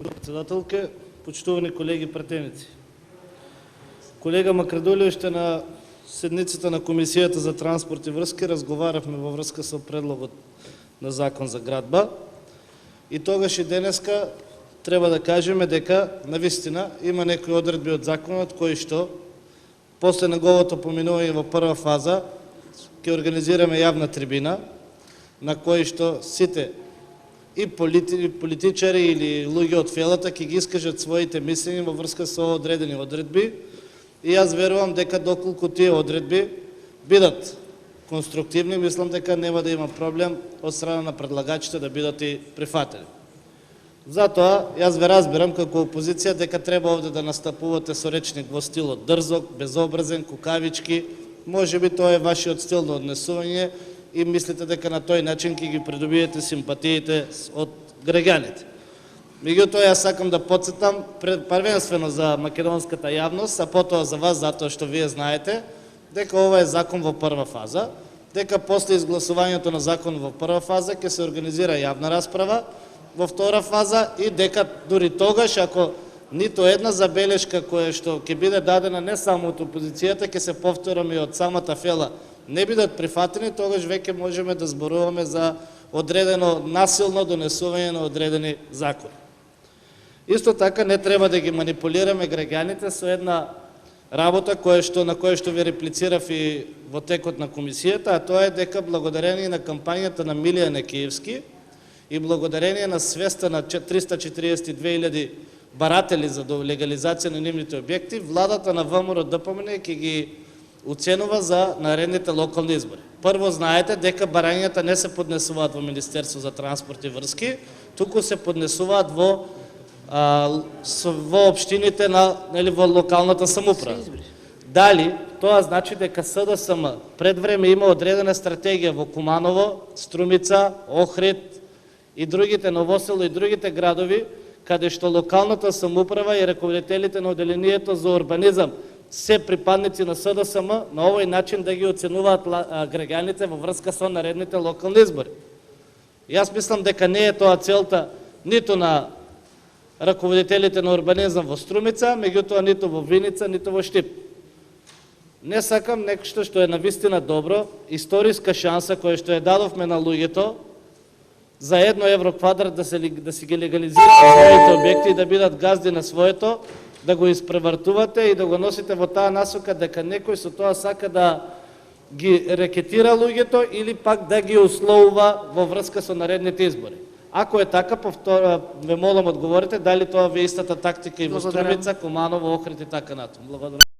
Председателка, почитувани колеги пратеници. Колега Макредоли, още на седмицата на Комисията за транспорт и връзки разговаряхме във връзка с предлогот на закон за градба. И тогаш и денеска треба да кажеме дека навистина има некои одредби од законот кои што после неговото поминување во прва фаза ќе организираме јавна трибина на кои што сите и политичари или луѓе од фелата ќе ги искажат своите мислења во врска со одредени одредби. И јас верувам дека доколку тие одредби бидат конструктивни, мислам дека нема да има проблем од страна на предлагачите да бидат и прифатени. Затоа јас ве разбирам како опозиција дека треба овде да настапувате со речник во стилот дрзок, безобразен, кукавички. Можеби тоа е вашиот стил на однесување и мислите дека на тој начин ќе ги придобиете симпатиите од граѓаните. Меѓутоа, јас сакам да потсетам првенствено за македонската јавност, а потоа за вас, затоа што вие знаете, дека ова е закон во прва фаза, дека после изгласувањето на закон во прва фаза ќе се организира јавна расправа во втора фаза и дека дури тогаш, ако нито една забелешка која што ќе биде дадена не само од опозицијата, ќе се повторам и од самата фела, не бидат прифатени, тогаш веќе можеме да зборуваме за одредено насилно донесување на одредени закони. Исто така не треба да ги манипулираме граѓаните со една работа на која што ви реплицирав и во текот на комисијата, а тоа е дека благодарение на кампањата на Милија Некиевски и благодарение на свеста на 342.000 баратели за легализација на нивните објекти, владата на ВМРО ДПМН ќе ги оценува за наредните локални избори. Прво, знаете дека барањата не се поднесуваат во Министерство за транспорт и врски, туку се поднесуваат во општините во локалната самоуправа. Дали тоа значи дека СДСМ пред време има одредена стратегија во Куманово, Струмица, Охрид и другите, Новосело и другите градови, каде што локалната самоуправа и раководителите на оделението за урбанизам се припадници на СДСМ, на овој начин да ги оценуваат граѓаните во врска со наредните локални избори. Јас мислам дека не е тоа целта ниту на раководителите на урбанизам во Струмица, меѓутоа ниту во Виница, ниту во Штип. Не сакам нешто што е навистина добро, историска шанса која што ја дадовме на луѓето за 1 евро квадрат да си ги легализират своите објекти и да бидат газди на своето, да го испревартувате и да го носите во таа насока дека некој со тоа сака да ги рекетира луѓето или пак да ги условува во врска со наредните избори. Ако е така, ве молам одговорите дали тоа ви е истата тактика и во Струмица, Куманово, Охрид и така натаму. Благодарам.